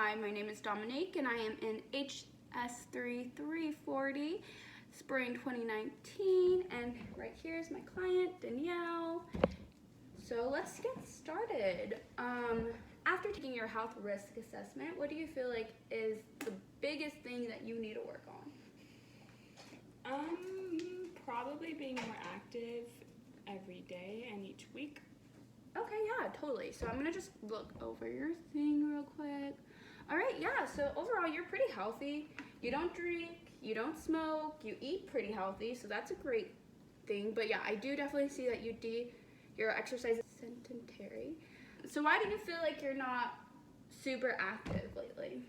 Hi, my name is Dominique and I am in HS3 340 Spring 2019, and right here is my client Danielle. So let's get started. After taking your health risk assessment, what do you feel like is the biggest thing that you need to work on? Probably being more active every day and each week. Okay, yeah, totally. So I'm gonna just look over your thing real quick. All right, yeah, so overall you're pretty healthy. You don't drink, you don't smoke, you eat pretty healthy, so that's a great thing. But yeah, I do definitely see that your exercise is sedentary. So why do you feel like you're not super active lately?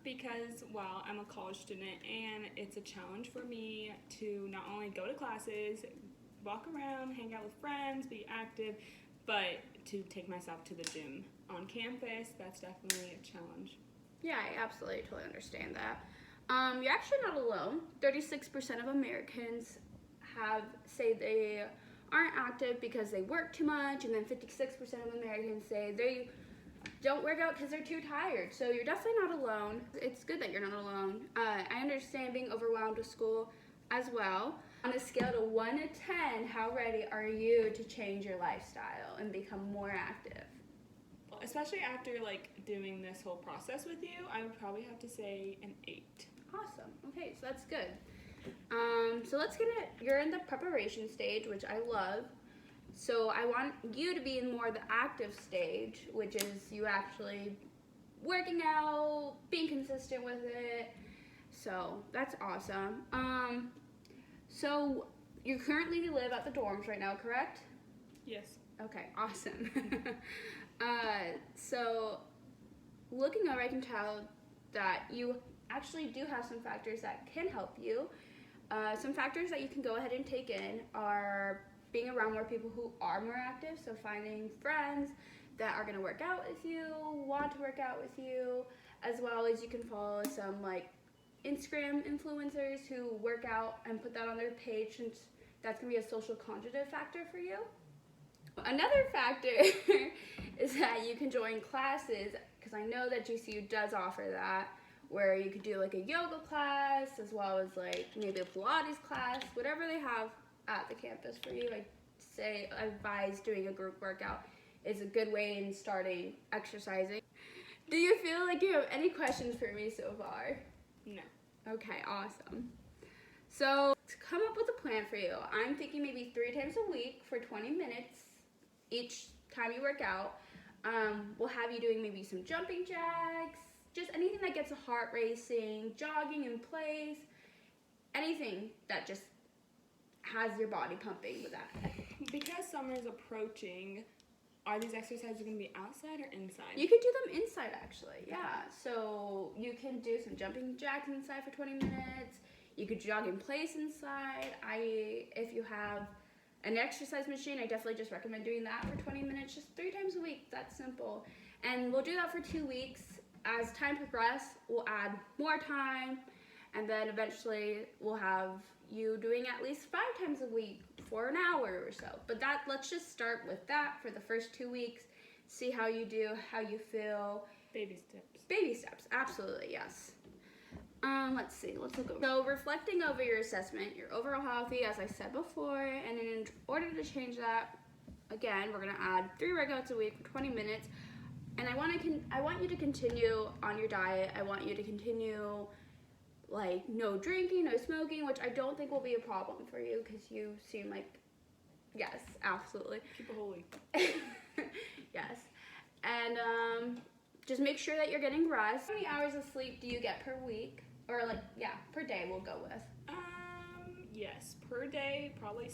Because, well, I'm a college student and it's a challenge for me to not only go to classes, walk around, hang out with friends, be active, but to take myself to the gym on campus. That's definitely a challenge. Yeah, I absolutely totally understand that. You're actually not alone. 36% of Americans say they aren't active because they work too much, and then 56% of Americans say they don't work out because they're too tired. So you're definitely not alone. It's good that you're not alone. I understand being overwhelmed with school as well. On a scale to 1 to 10, how ready are you to change your lifestyle and become more active? Especially after doing this whole process with you, I would probably have to say an 8. Awesome. Okay, so that's good. So let's get it. You're in the preparation stage, which I love. So I want you to be in more the active stage, which is you actually working out, being consistent with it. So that's awesome. So you currently live at the dorms right now, correct? Yes. Okay, awesome. So looking over, I can tell that you actually do have some factors that can help you. Some factors that you can go ahead and take in are being around more people who are more active, so finding friends that are going to work out with you, want to work out with you, as well as you can follow some Instagram influencers who work out and put that on their page, since that's going to be a social conjugative factor for you. Another factor is that you can join classes, because I know that GCU does offer that, where you could do a yoga class as well as maybe a Pilates class, whatever they have at the campus for you. I advise doing a group workout is a good way in starting exercising. Do you feel like you have any questions for me so far? No. Okay, awesome. So to come up with a plan for you, I'm thinking maybe 3 times a week for 20 minutes each time you work out. We'll have you doing maybe some jumping jacks, just anything that gets the heart racing, jogging in place, anything that just has your body pumping with that. Because summer is approaching, are these exercises going to be outside or inside? You could do them inside, actually, yeah. So you can do some jumping jacks inside for 20 minutes. You could jog in place inside. If you have an exercise machine, I definitely just recommend doing that for 20 minutes, just 3 times a week. That's simple. And we'll do that for 2 weeks. As time progresses, we'll add more time, and then eventually we'll have you doing at least 5 times a week for an hour or so. But let's just start with that for the first 2 weeks, see how you do, how you feel. Baby steps. Baby steps, absolutely, yes. Let's see, let's look over. So reflecting over your assessment, you're overall healthy, as I said before, and in order to change that, again, we're gonna add 3 workouts a week for 20 minutes. And I want you to continue on your diet. I want you to continue no drinking, no smoking, which I don't think will be a problem for you, because you seem yes, absolutely. Keep it holy. Yes. And just make sure that you're getting rest. How many hours of sleep do you get per week? Or per day we'll go with. Yes, per day, probably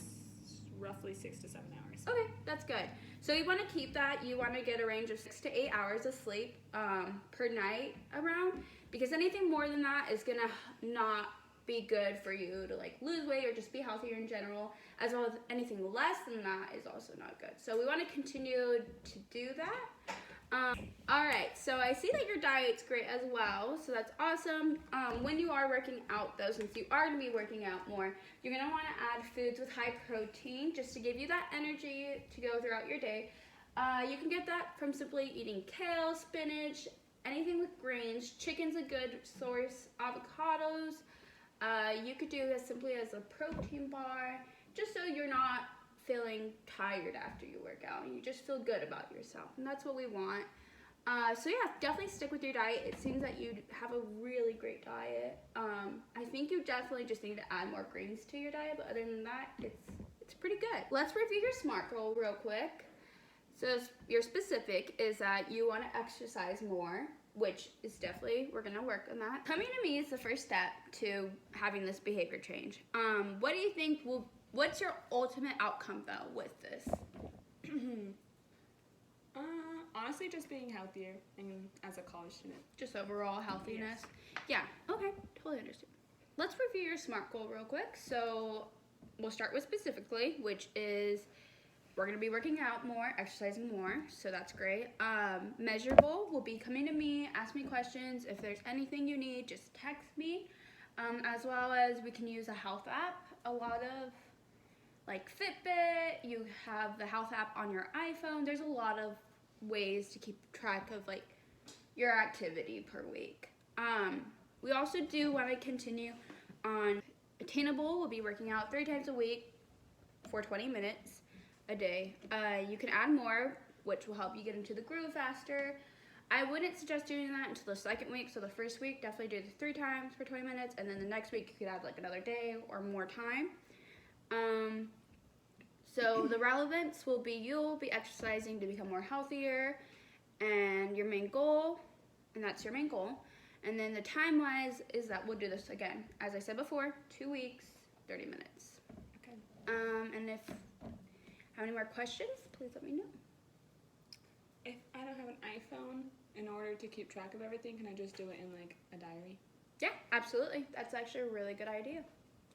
roughly 6 to 7 hours. Okay, that's good. So you want to keep that. You want to get a range of 6 to 8 hours of sleep per night around, because anything more than that is gonna not be good for you to lose weight or just be healthier in general, as well as anything less than that is also not good. So we want to continue to do that. All right, so I see that your diet's great as well, so that's awesome. When you are working out though, since you are going to be working out more, you're going to want to add foods with high protein just to give you that energy to go throughout your day. You can get that from simply eating kale, spinach, anything with greens. Chicken's a good source. Avocados. You could do as simply as a protein bar, just so you're not feeling tired after you work out and you just feel good about yourself, and that's what we want. So yeah, definitely stick with your diet. It seems that you have a really great diet. I think you definitely just need to add more greens to your diet, but other than that, it's pretty good. Let's review your SMART goal real quick. So your specific is that you want to exercise more, which is definitely, we're going to work on that. Coming to me is the first step to having this behavior change. What do you think what's your ultimate outcome though with this? Honestly, just being healthier and as a college student. Just overall healthiness? Yes. Yeah, okay, totally understand. Let's review your SMART goal real quick. So we'll start with specifically, which is we're going to be working out more, exercising more, so that's great. Measurable will be coming to me, ask me questions. If there's anything you need, just text me. As well as we can use a health app. A lot of like Fitbit, you have the health app on your iPhone. There's a lot of ways to keep track of like your activity per week. We also do want to continue on Attainable. We'll be working out 3 times a week for 20 minutes a day. You can add more, which will help you get into the groove faster. I wouldn't suggest doing that until the second week. So the first week, definitely do the 3 times for 20 minutes, and then the next week you could add like another day or more time. So the relevance will be you'll be exercising to become more healthier, and your main goal, and that's your main goal. And then the time-wise is that we'll do this again, as I said before, 2 weeks, 30 minutes. Okay. And if you have any more questions, please let me know. If I don't have an iPhone, in order to keep track of everything, can I just do it in like a diary? Yeah, absolutely. That's actually a really good idea.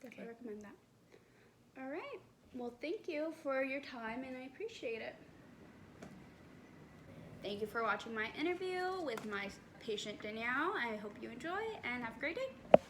Definitely Okay. recommend that. All right. Well, thank you for your time, and I appreciate it. Thank you for watching my interview with my patient Danielle. I hope you enjoy, and have a great day.